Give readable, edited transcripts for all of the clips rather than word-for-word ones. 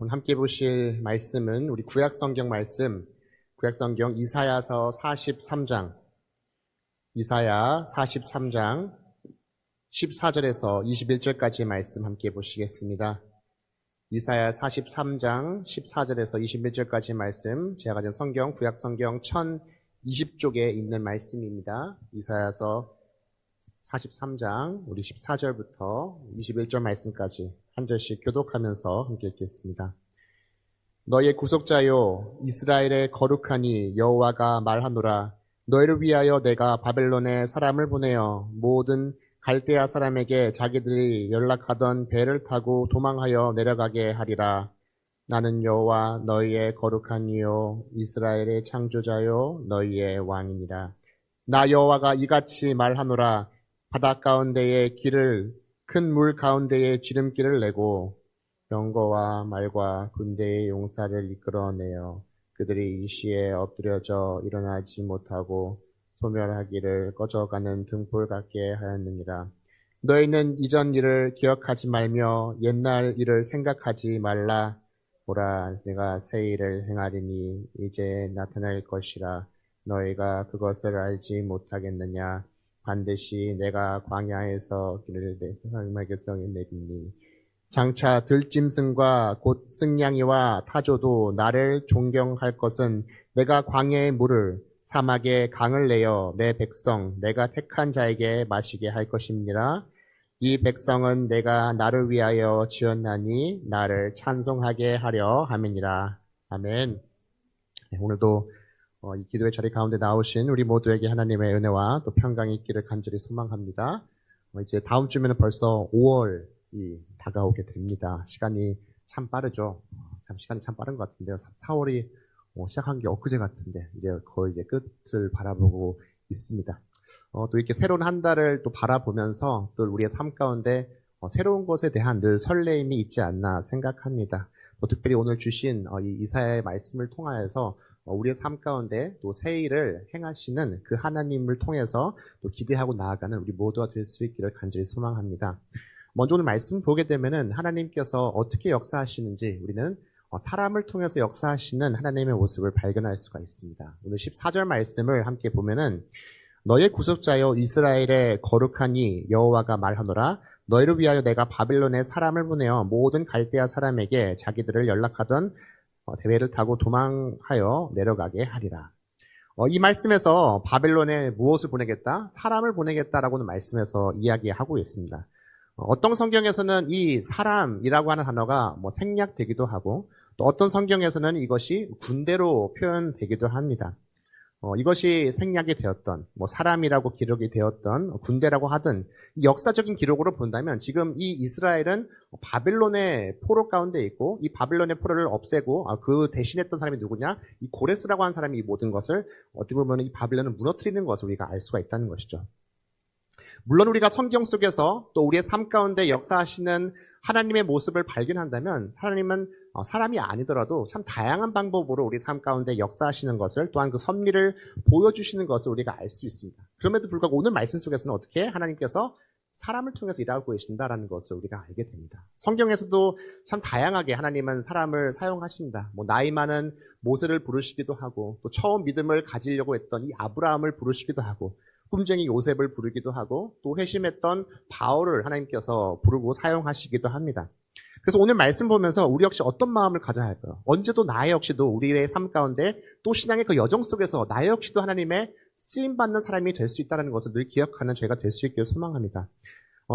오늘 함께 보실 말씀은 우리 구약성경 말씀, 구약성경 이사야서 43장, 이사야 43장 14절에서 21절까지의 말씀 함께 보시겠습니다. 이사야 43장 14절에서 21절까지의 말씀, 제가 가진 성경, 구약성경 1020쪽에 있는 말씀입니다. 이사야서 43장 우리 14절부터 21절 말씀까지 한 절씩 교독하면서 함께 읽겠습니다. 너의 구속자요 이스라엘의 거룩하니 여호와가 말하노라. 너희를 위하여 내가 바벨론에 사람을 보내어 모든 갈대아 사람에게 자기들이 연락하던 배를 타고 도망하여 내려가게 하리라. 나는 여호와 너희의 거룩한 이요 이스라엘의 창조자요 너희의 왕이니라. 나 여호와가 이같이 말하노라. 바다 가운데에 길을 큰 물 가운데에 지름길을 내고 병거와 말과 군대의 용사를 이끌어내어 그들이 이 시에 엎드려져 일어나지 못하고 소멸하기를 꺼져가는 등불 같게 하였느니라. 너희는 이전 일을 기억하지 말며 옛날 일을 생각하지 말라. 보라, 내가 새 일을 행하리니 이제 나타날 것이라. 너희가 그것을 알지 못하겠느냐. 반드시 내가 광야에서 길을 세상의 백성에 내리니 장차 들짐승과 곧 승냥이와 타조도 나를 존경할 것은 내가 광야의 물을 사막에 강을 내어 내 백성 내가 택한 자에게 마시게 할 것입니다. 이 백성은 내가 나를 위하여 지었나니 나를 찬송하게 하려 함이니라. 아멘. 오늘도 이 기도의 자리 가운데 나오신 우리 모두에게 하나님의 은혜와 또 평강이 있기를 간절히 소망합니다. 이제 다음 주면 벌써 5월이 다가오게 됩니다. 시간이 참 빠르죠. 시간이 참 빠른 것 같은데요. 4월이 시작한 게 엊그제 같은데 이제 거의 이제 끝을 바라보고 있습니다. 또 이렇게 새로운 한 달을 또 바라보면서 또 우리의 삶 가운데 새로운 것에 대한 늘 설레임이 있지 않나 생각합니다. 특별히 오늘 주신 이 이사야의 말씀을 통하여서 우리의 삶 가운데 또 새 일을 행하시는 그 하나님을 통해서 또 기대하고 나아가는 우리 모두가 될 수 있기를 간절히 소망합니다. 먼저 오늘 말씀 보게 되면은 하나님께서 어떻게 역사하시는지 우리는 사람을 통해서 역사하시는 하나님의 모습을 발견할 수가 있습니다. 오늘 14절 말씀을 함께 보면은 너의 구속자여 이스라엘의 거룩하니 여호와가 말하노라. 너희를 위하여 내가 바벨론에 사람을 보내어 모든 갈대아 사람에게 자기들을 연락하던 배를 타고 도망하여 내려가게 하리라. 이 말씀에서 바벨론에 무엇을 보내겠다? 사람을 보내겠다라고는 말씀에서 이야기하고 있습니다. 어떤 성경에서는 이 사람이라고 하는 단어가 생략되기도 하고 또 어떤 성경에서는 이것이 군대로 표현되기도 합니다. 이것이 생략이 되었던 사람이라고 기록이 되었던 군대라고 하든 역사적인 기록으로 본다면 지금 이 이스라엘은 바벨론의 포로 가운데 있고 이 바벨론의 포로를 없애고 그 대신했던 사람이 누구냐? 이 고레스라고 하는 사람이 이 모든 것을 어떻게 보면 이 바벨론을 무너뜨리는 것을 우리가 알 수가 있다는 것이죠. 물론 우리가 성경 속에서 또 우리의 삶 가운데 역사하시는 하나님의 모습을 발견한다면 하나님은 사람이 아니더라도 참 다양한 방법으로 우리 삶 가운데 역사하시는 것을 또한 그 섭리를 보여주시는 것을 우리가 알 수 있습니다. 그럼에도 불구하고 오늘 말씀 속에서는 어떻게 하나님께서 사람을 통해서 일하고 계신다라는 것을 우리가 알게 됩니다. 성경에서도 참 다양하게 하나님은 사람을 사용하십니다. 나이 많은 모세를 부르시기도 하고 또 처음 믿음을 가지려고 했던 이 아브라함을 부르시기도 하고 꿈쟁이 요셉을 부르기도 하고 또 회심했던 바울을 하나님께서 부르고 사용하시기도 합니다. 그래서 오늘 말씀 보면서 우리 역시 어떤 마음을 가져야 할까요? 언제도 나 역시도 우리의 삶 가운데 또 신앙의 그 여정 속에서 나 역시도 하나님의 쓰임받는 사람이 될 수 있다는 것을 늘 기억하는 저희가 될 수 있기를 소망합니다.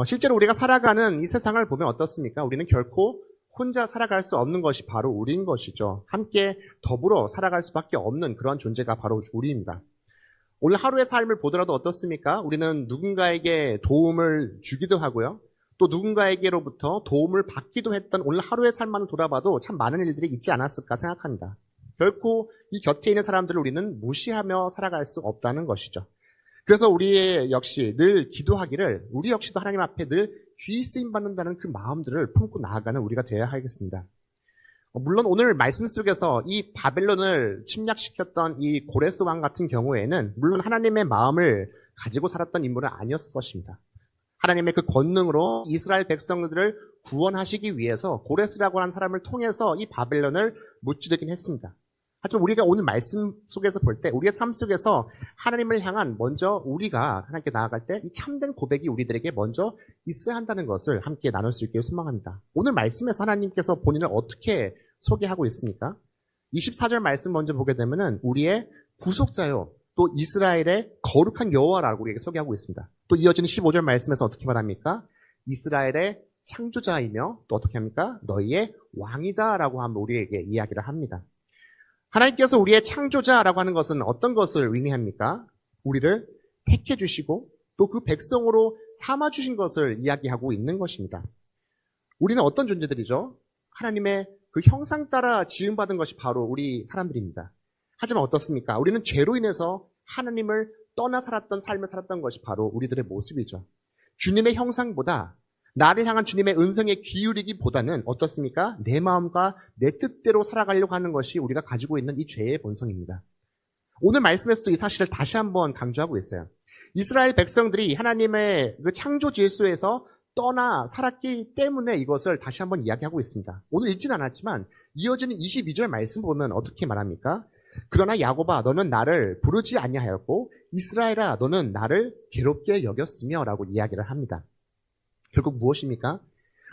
실제로 우리가 살아가는 이 세상을 보면 어떻습니까? 우리는 결코 혼자 살아갈 수 없는 것이 바로 우리인 것이죠. 함께 더불어 살아갈 수밖에 없는 그런 존재가 바로 우리입니다. 오늘 하루의 삶을 보더라도 어떻습니까? 우리는 누군가에게 도움을 주기도 하고요. 또 누군가에게로부터 도움을 받기도 했던 오늘 하루의 삶만을 돌아봐도 참 많은 일들이 있지 않았을까 생각합니다. 결코 이 곁에 있는 사람들을 우리는 무시하며 살아갈 수 없다는 것이죠. 그래서 우리 역시 늘 기도하기를 우리 역시도 하나님 앞에 늘 귀 쓰임 받는다는 그 마음들을 품고 나아가는 우리가 되어야 하겠습니다. 물론 오늘 말씀 속에서 이 바벨론을 침략시켰던 이 고레스 왕 같은 경우에는 물론 하나님의 마음을 가지고 살았던 인물은 아니었을 것입니다. 하나님의 그 권능으로 이스라엘 백성들을 구원하시기 위해서 고레스라고 하는 사람을 통해서 이 바벨론을 무찌르긴 했습니다. 하지만 우리가 오늘 말씀 속에서 볼 때 우리의 삶 속에서 하나님을 향한 먼저 우리가 하나님께 나아갈 때 이 참된 고백이 우리들에게 먼저 있어야 한다는 것을 함께 나눌 수 있기를 소망합니다. 오늘 말씀에서 하나님께서 본인을 어떻게 소개하고 있습니까? 24절 말씀 먼저 보게 되면은 우리의 구속자요 또 이스라엘의 거룩한 여호와라고 우리에게 소개하고 있습니다. 또 이어지는 15절 말씀에서 어떻게 말합니까? 이스라엘의 창조자이며 또 어떻게 합니까? 너희의 왕이다라고 하면 우리에게 이야기를 합니다. 하나님께서 우리의 창조자라고 하는 것은 어떤 것을 의미합니까? 우리를 택해 주시고 또 그 백성으로 삼아 주신 것을 이야기하고 있는 것입니다. 우리는 어떤 존재들이죠? 하나님의 그 형상 따라 지음받은 것이 바로 우리 사람들입니다. 하지만 어떻습니까? 우리는 죄로 인해서 하나님을 떠나 살았던 삶을 살았던 것이 바로 우리들의 모습이죠. 주님의 형상보다 나를 향한 주님의 은성에 기울이기보다는 어떻습니까? 내 마음과 내 뜻대로 살아가려고 하는 것이 우리가 가지고 있는 이 죄의 본성입니다. 오늘 말씀에서도 이 사실을 다시 한번 강조하고 있어요. 이스라엘 백성들이 하나님의 그 창조 질서에서 떠나 살았기 때문에 이것을 다시 한번 이야기하고 있습니다. 오늘 읽지는 않았지만 이어지는 22절 말씀 보면 어떻게 말합니까? 그러나 야곱아 너는 나를 부르지 아니하였고 이스라엘아 너는 나를 괴롭게 여겼으며 라고 이야기를 합니다. 결국 무엇입니까?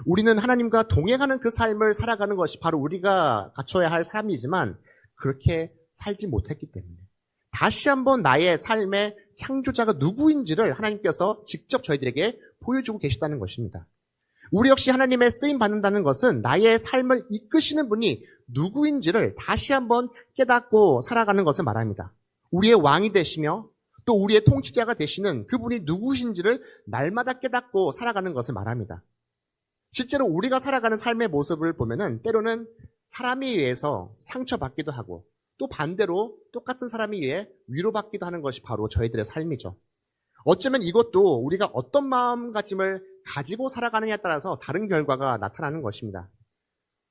우리는 하나님과 동행하는 그 삶을 살아가는 것이 바로 우리가 갖춰야 할 삶이지만 그렇게 살지 못했기 때문에 다시 한번 나의 삶의 창조자가 누구인지를 하나님께서 직접 저희들에게 보여주고 계시다는 것입니다. 우리 역시 하나님의 쓰임 받는다는 것은 나의 삶을 이끄시는 분이 누구인지를 다시 한번 깨닫고 살아가는 것을 말합니다. 우리의 왕이 되시며 또 우리의 통치자가 되시는 그분이 누구신지를 날마다 깨닫고 살아가는 것을 말합니다. 실제로 우리가 살아가는 삶의 모습을 보면은 때로는 사람에 의해서 상처받기도 하고 또 반대로 똑같은 사람에 의해 위로받기도 하는 것이 바로 저희들의 삶이죠. 어쩌면 이것도 우리가 어떤 마음가짐을 가지고 살아가느냐에 따라서 다른 결과가 나타나는 것입니다.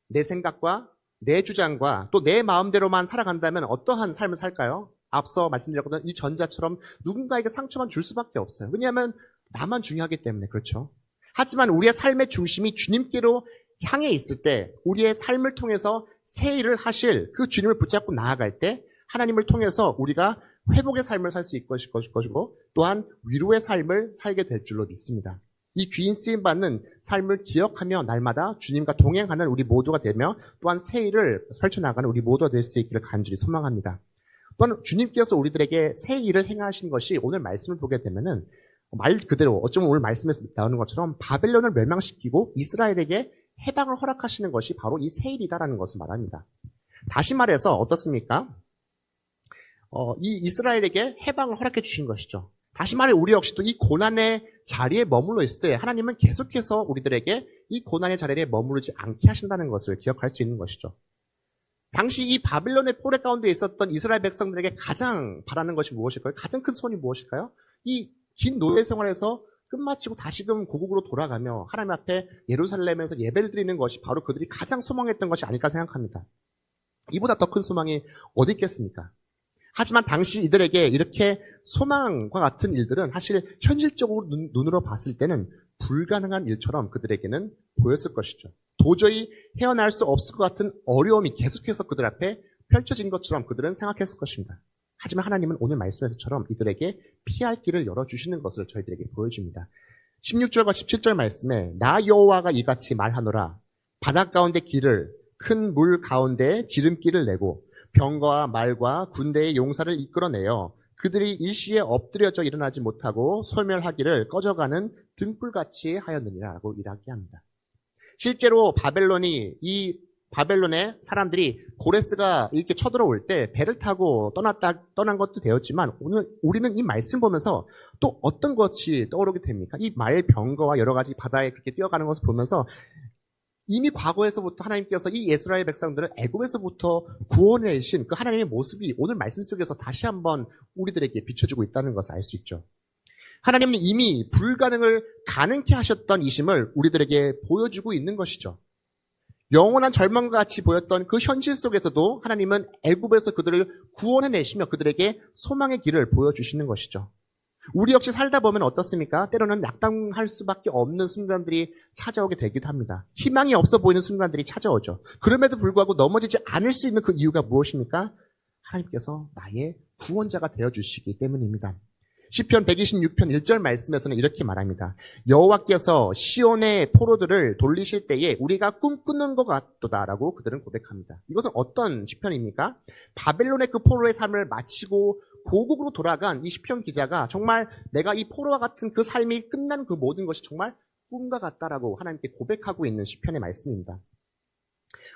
내 생각과 내 주장과 또 내 마음대로만 살아간다면 어떠한 삶을 살까요? 앞서 말씀드렸거든 이 전자처럼 누군가에게 상처만 줄 수밖에 없어요. 왜냐하면 나만 중요하기 때문에 그렇죠. 하지만 우리의 삶의 중심이 주님께로 향해 있을 때 우리의 삶을 통해서 새 일을 하실 그 주님을 붙잡고 나아갈 때 하나님을 통해서 우리가 회복의 삶을 살 수 있을 것이고 또한 위로의 삶을 살게 될 줄로 믿습니다. 이 귀인 쓰임 받는 삶을 기억하며 날마다 주님과 동행하는 우리 모두가 되며 또한 새 일을 펼쳐나가는 우리 모두가 될 수 있기를 간절히 소망합니다. 또한 주님께서 우리들에게 새 일을 행하신 것이 오늘 말씀을 보게 되면은 말 그대로 어쩌면 오늘 말씀에서 나오는 것처럼 바벨론을 멸망시키고 이스라엘에게 해방을 허락하시는 것이 바로 이 새 일이다라는 것을 말합니다. 다시 말해서 어떻습니까? 이 이스라엘에게 해방을 허락해 주신 것이죠. 다시 말해 우리 역시도 이 고난의 자리에 머물러 있을 때 하나님은 계속해서 우리들에게 이 고난의 자리에 머무르지 않게 하신다는 것을 기억할 수 있는 것이죠. 당시 이 바빌론의 포레 가운데 있었던 이스라엘 백성들에게 가장 바라는 것이 무엇일까요? 가장 큰 소원이 무엇일까요? 이 긴 노예 생활에서 끝마치고 다시금 고국으로 돌아가며 하나님 앞에 예루살렘에서 예배를 드리는 것이 바로 그들이 가장 소망했던 것이 아닐까 생각합니다. 이보다 더 큰 소망이 어디 있겠습니까? 하지만 당시 이들에게 이렇게 소망과 같은 일들은 사실 현실적으로 눈으로 봤을 때는 불가능한 일처럼 그들에게는 보였을 것이죠. 도저히 헤어날 수 없을 것 같은 어려움이 계속해서 그들 앞에 펼쳐진 것처럼 그들은 생각했을 것입니다. 하지만 하나님은 오늘 말씀에서처럼 이들에게 피할 길을 열어주시는 것을 저희들에게 보여줍니다. 16절과 17절 말씀에 나 여호와가 이같이 말하노라 바닷 가운데 길을 큰 물 가운데 지름길을 내고 병거와 말과 군대의 용사를 이끌어내어 그들이 일시에 엎드려져 일어나지 못하고 소멸하기를 꺼져가는 등불같이 하였느니라고 이야기합니다. 실제로 바벨론의 사람들이 고레스가 이렇게 쳐들어올 때 배를 타고 떠난 것도 되었지만 오늘 우리는 이 말씀 보면서 또 어떤 것이 떠오르게 됩니까? 이 말 병거와 여러 가지 바다에 그렇게 뛰어가는 것을 보면서 이미 과거에서부터 하나님께서 이 이스라엘 백성들을 애굽에서부터 구원해내신 그 하나님의 모습이 오늘 말씀 속에서 다시 한번 우리들에게 비춰지고 있다는 것을 알 수 있죠. 하나님은 이미 불가능을 가능케 하셨던 이심을 우리들에게 보여주고 있는 것이죠. 영원한 절망과 같이 보였던 그 현실 속에서도 하나님은 애굽에서 그들을 구원해내시며 그들에게 소망의 길을 보여주시는 것이죠. 우리 역시 살다 보면 어떻습니까? 때로는 낙담할 수밖에 없는 순간들이 찾아오게 되기도 합니다. 희망이 없어 보이는 순간들이 찾아오죠. 그럼에도 불구하고 넘어지지 않을 수 있는 그 이유가 무엇입니까? 하나님께서 나의 구원자가 되어주시기 때문입니다. 시편 126편 1절 말씀에서는 이렇게 말합니다. 여호와께서 시온의 포로들을 돌리실 때에 우리가 꿈꾸는 것 같도다라고 그들은 고백합니다. 이것은 어떤 시편입니까? 바벨론의 그 포로의 삶을 마치고 고국으로 돌아간 이 시편 기자가 정말 내가 이 포로와 같은 그 삶이 끝난 그 모든 것이 정말 꿈과 같다라고 하나님께 고백하고 있는 시편의 말씀입니다.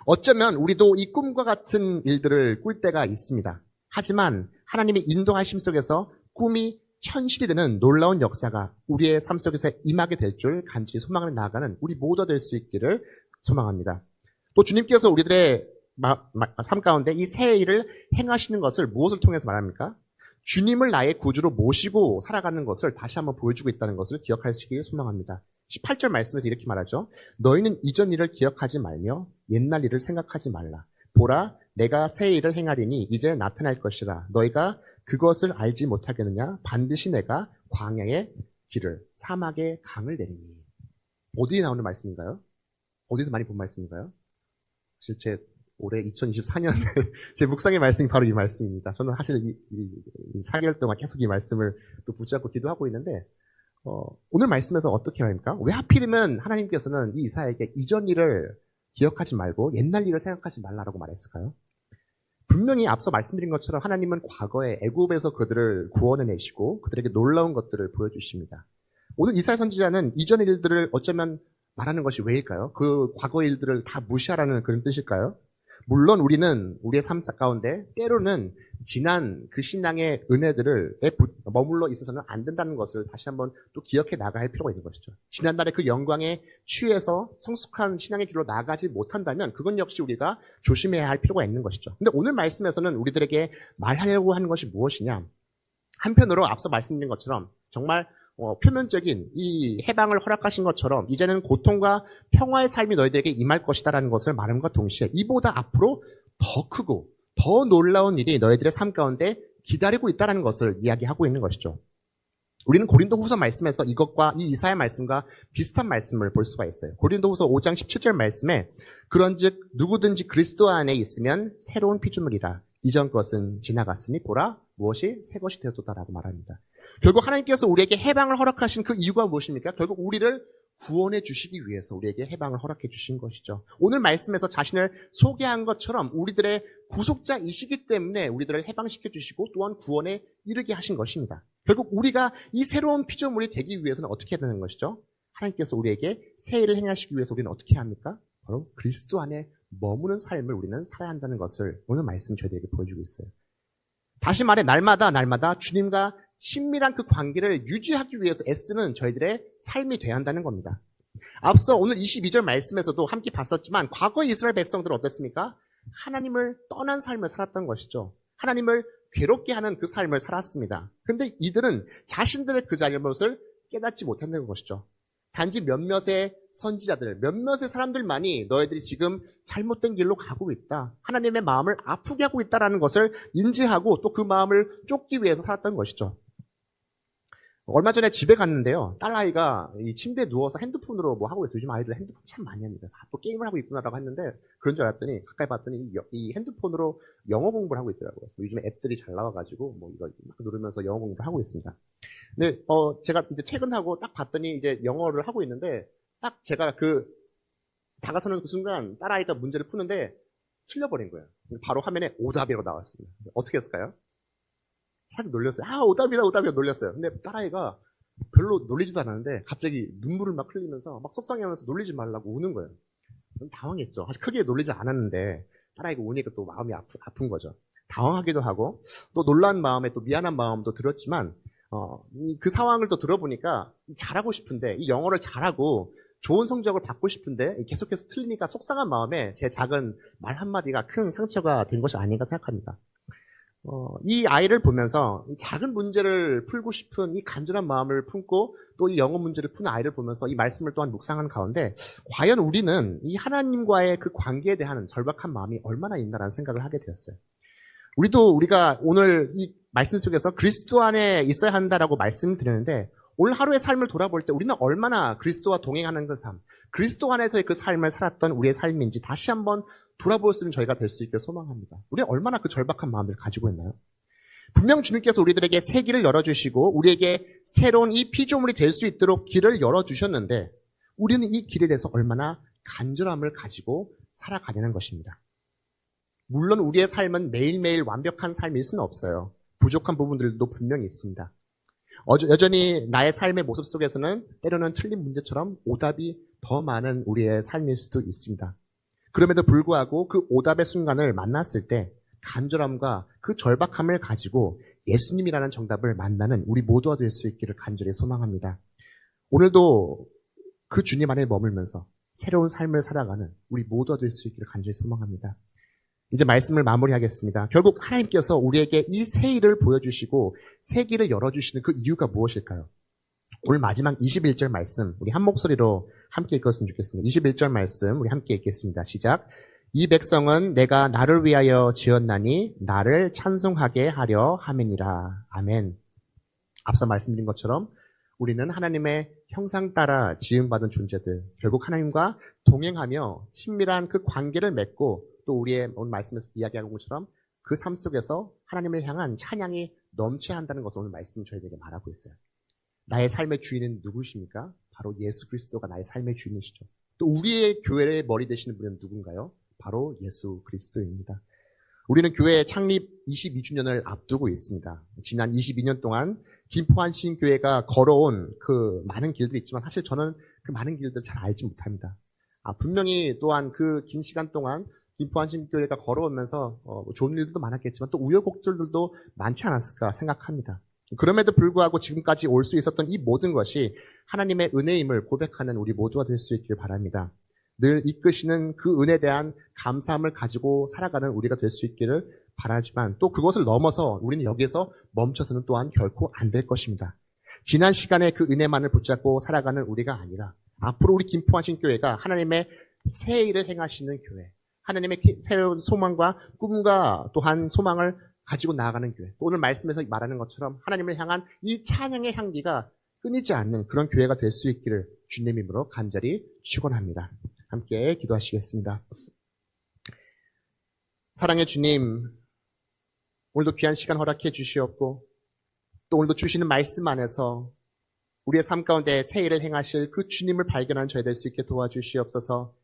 어쩌면 우리도 이 꿈과 같은 일들을 꿀 때가 있습니다. 하지만 하나님의 인도하심 속에서 꿈이 현실이 되는 놀라운 역사가 우리의 삶 속에서 임하게 될 줄 간절히 소망을 나아가는 우리 모두가 될 수 있기를 소망합니다. 또 주님께서 우리들의 삶 가운데 이 새 일을 행하시는 것을 무엇을 통해서 말합니까? 주님을 나의 구주로 모시고 살아가는 것을 다시 한번 보여주고 있다는 것을 기억하시길 소망합니다. 18절 말씀에서 이렇게 말하죠. 너희는 이전 일을 기억하지 말며 옛날 일을 생각하지 말라. 보라, 내가 새 일을 행하리니 이제 나타날 것이라. 너희가 그것을 알지 못하겠느냐? 반드시 내가 광야의 길을, 사막의 강을 내리니. 어디에 나오는 말씀인가요? 어디서 많이 본 말씀인가요? 사실 제 올해 2024년 제 묵상의 말씀이 바로 이 말씀입니다. 저는 사실 이 4개월 동안 계속 이 말씀을 또 붙잡고 기도하고 있는데 오늘 말씀에서 어떻게 말입니까? 왜 하필이면 하나님께서는 이 이사야에게 이전 일을 기억하지 말고 옛날 일을 생각하지 말라라고 말했을까요? 분명히 앞서 말씀드린 것처럼 하나님은 과거에 애굽에서 그들을 구원해내시고 그들에게 놀라운 것들을 보여주십니다. 오늘 이사야 선지자는 이전 일들을 어쩌면 말하는 것이 왜일까요? 그 과거 일들을 다 무시하라는 그런 뜻일까요? 물론 우리는 우리의 삶 가운데 때로는 지난 그 신앙의 은혜들을 머물러 있어서는 안 된다는 것을 다시 한번 또 기억해 나가야 할 필요가 있는 것이죠. 지난날의 그 영광에 취해서 성숙한 신앙의 길로 나가지 못한다면 그건 역시 우리가 조심해야 할 필요가 있는 것이죠. 근데 오늘 말씀에서는 우리들에게 말하려고 하는 것이 무엇이냐? 한편으로 앞서 말씀드린 것처럼 정말 표면적인 이 해방을 허락하신 것처럼 이제는 고통과 평화의 삶이 너희들에게 임할 것이다라는 것을 말함과 동시에 이보다 앞으로 더 크고 더 놀라운 일이 너희들의 삶 가운데 기다리고 있다는 것을 이야기하고 있는 것이죠. 우리는 고린도후서 말씀에서 이것과 이 이사야 말씀과 비슷한 말씀을 볼 수가 있어요. 고린도후서 5장 17절 말씀에 그런즉 누구든지 그리스도 안에 있으면 새로운 피조물이라 이전 것은 지나갔으니 보라 무엇이 새 것이 되었도다라고 말합니다. 결국 하나님께서 우리에게 해방을 허락하신 그 이유가 무엇입니까? 결국 우리를 구원해 주시기 위해서 우리에게 해방을 허락해 주신 것이죠. 오늘 말씀에서 자신을 소개한 것처럼 우리들의 구속자이시기 때문에 우리들을 해방시켜 주시고 또한 구원에 이르게 하신 것입니다. 결국 우리가 이 새로운 피조물이 되기 위해서는 어떻게 해야 되는 것이죠? 하나님께서 우리에게 새 일을 행하시기 위해서 우리는 어떻게 합니까? 바로 그리스도 안에 머무는 삶을 우리는 살아야 한다는 것을 오늘 말씀 저희들에게 보여주고 있어요. 다시 말해 날마다 주님과 친밀한 그 관계를 유지하기 위해서 애쓰는 저희들의 삶이 돼야 한다는 겁니다. 앞서 오늘 22절 말씀에서도 함께 봤었지만 과거 이스라엘 백성들은 어땠습니까? 하나님을 떠난 삶을 살았던 것이죠. 하나님을 괴롭게 하는 그 삶을 살았습니다. 그런데 이들은 자신들의 그 잘못을 깨닫지 못한다는 것이죠. 단지 몇몇의 선지자들, 몇몇의 사람들만이 너희들이 지금 잘못된 길로 가고 있다. 하나님의 마음을 아프게 하고 있다는 것을 인지하고 또 그 마음을 쫓기 위해서 살았던 것이죠. 얼마 전에 집에 갔는데요. 딸아이가 이 침대에 누워서 핸드폰으로 뭐 하고 있어요. 요즘 아이들 핸드폰 참 많이 합니다. 또 게임을 하고 있구나라고 했는데 그런 줄 알았더니 가까이 봤더니 이 핸드폰으로 영어 공부를 하고 있더라고요. 요즘에 앱들이 잘 나와가지고 뭐 이거 막 누르면서 영어 공부를 하고 있습니다. 근데 제가 이제 퇴근하고 딱 봤더니 이제 영어를 하고 있는데 딱 제가 다가서는 그 순간 딸아이가 문제를 푸는데 틀려버린 거예요. 바로 화면에 오답이라고 나왔습니다. 어떻게 했을까요? 살짝 놀렸어요. 오답이다 놀렸어요. 근데 딸아이가 별로 놀리지도 않았는데 갑자기 눈물을 막 흘리면서 막 속상해하면서 놀리지 말라고 우는 거예요. 당황했죠. 사실 크게 놀리지 않았는데 딸아이가 우니까 또 마음이 아픈 거죠. 당황하기도 하고 또 놀란 마음에 또 미안한 마음도 들었지만 그 상황을 또 들어보니까 잘하고 싶은데 이 영어를 잘하고 좋은 성적을 받고 싶은데 계속해서 틀리니까 속상한 마음에 제 작은 말 한마디가 큰 상처가 된 것이 아닌가 생각합니다. 이 아이를 보면서 이 작은 문제를 풀고 싶은 이 간절한 마음을 품고 또 이 영어 문제를 푸는 아이를 보면서 이 말씀을 또한 묵상한 가운데 과연 우리는 이 하나님과의 그 관계에 대한 절박한 마음이 얼마나 있나라는 생각을 하게 되었어요. 우리가 오늘 이 말씀 속에서 그리스도 안에 있어야 한다라고 말씀드리는데 오늘 하루의 삶을 돌아볼 때 우리는 얼마나 그리스도와 동행하는 그 삶, 그리스도 안에서의 그 삶을 살았던 우리의 삶인지 다시 한번 돌아볼 수 있는 저희가 될 수 있길 소망합니다. 우리는 얼마나 그 절박한 마음을 가지고 있나요? 분명 주님께서 우리들에게 새 길을 열어주시고 우리에게 새로운 이 피조물이 될 수 있도록 길을 열어주셨는데 우리는 이 길에 대해서 얼마나 간절함을 가지고 살아가냐는 것입니다. 물론 우리의 삶은 매일매일 완벽한 삶일 수는 없어요. 부족한 부분들도 분명히 있습니다. 여전히 나의 삶의 모습 속에서는 때로는 틀린 문제처럼 오답이 더 많은 우리의 삶일 수도 있습니다. 그럼에도 불구하고 그 오답의 순간을 만났을 때 간절함과 그 절박함을 가지고 예수님이라는 정답을 만나는 우리 모두가 될 수 있기를 간절히 소망합니다. 오늘도 그 주님 안에 머물면서 새로운 삶을 살아가는 우리 모두가 될 수 있기를 간절히 소망합니다. 이제 말씀을 마무리하겠습니다. 결국 하나님께서 우리에게 이 새 일을 보여주시고 새 길을 열어주시는 그 이유가 무엇일까요? 오늘 마지막 21절 말씀 우리 한 목소리로 함께 읽었으면 좋겠습니다. 21절 말씀 우리 함께 읽겠습니다. 시작. 이 백성은 내가 나를 위하여 지었나니 나를 찬송하게 하려 함이니라. 아멘. 앞서 말씀드린 것처럼 우리는 하나님의 형상 따라 지음받은 존재들, 결국 하나님과 동행하며 친밀한 그 관계를 맺고 또 우리의 오늘 말씀에서 이야기한 것처럼 그 삶 속에서 하나님을 향한 찬양이 넘쳐야 한다는 것을 오늘 말씀 저희에게 말하고 있어요. 나의 삶의 주인은 누구십니까? 바로 예수 그리스도가 나의 삶의 주인이시죠. 또 우리의 교회의 머리 되시는 분은 누군가요? 바로 예수 그리스도입니다. 우리는 교회 창립 22주년을 앞두고 있습니다. 지난 22년 동안 김포한신교회가 걸어온 그 많은 길들이 있지만 사실 저는 그 많은 길들을 잘 알지 못합니다. 분명히 또한 그 긴 시간 동안 김포한신교회가 걸어오면서 좋은 일들도 많았겠지만 또 우여곡절들도 많지 않았을까 생각합니다. 그럼에도 불구하고 지금까지 올 수 있었던 이 모든 것이 하나님의 은혜임을 고백하는 우리 모두가 될 수 있길 바랍니다. 늘 이끄시는 그 은혜에 대한 감사함을 가지고 살아가는 우리가 될 수 있기를 바라지만 또 그것을 넘어서 우리는 여기에서 멈춰서는 또한 결코 안 될 것입니다. 지난 시간에 그 은혜만을 붙잡고 살아가는 우리가 아니라 앞으로 우리 김포한신교회가 하나님의 새 일을 행하시는 교회, 하나님의 새로운 소망과 꿈과 또한 소망을 가지고 나아가는 교회, 또 오늘 말씀에서 말하는 것처럼 하나님을 향한 이 찬양의 향기가 끊이지 않는 그런 교회가 될 수 있기를 주님 이름으로 간절히 축원합니다. 함께 기도하시겠습니다. 사랑의 주님, 오늘도 귀한 시간 허락해 주시었고 또 오늘도 주시는 말씀 안에서 우리의 삶 가운데 새 일을 행하실 그 주님을 발견한 저희 될 수 있게 도와주시옵소서.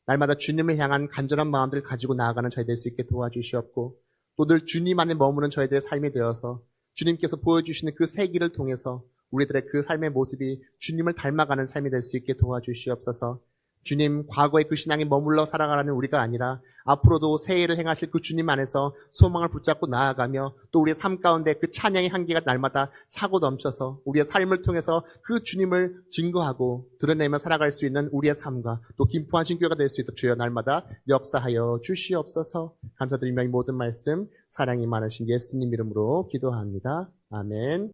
날마다 주님을 향한 간절한 마음들을 가지고 나아가는 저희 될 수 있게 도와주시옵고 또 늘 주님 안에 머무는 저희들의 삶이 되어서 주님께서 보여주시는 그 새 길을 통해서 우리들의 그 삶의 모습이 주님을 닮아가는 삶이 될 수 있게 도와주시옵소서. 주님, 과거의 그 신앙에 머물러 살아가는 우리가 아니라 앞으로도 새 일을 행하실 그 주님 안에서 소망을 붙잡고 나아가며 또 우리의 삶 가운데 그 찬양의 향기가 날마다 차고 넘쳐서 우리의 삶을 통해서 그 주님을 증거하고 드러내며 살아갈 수 있는 우리의 삶과 또 김포한신교회가 될 수 있도록 주여 날마다 역사하여 주시옵소서. 감사드리며 이 모든 말씀 사랑이 많으신 예수님 이름으로 기도합니다. 아멘.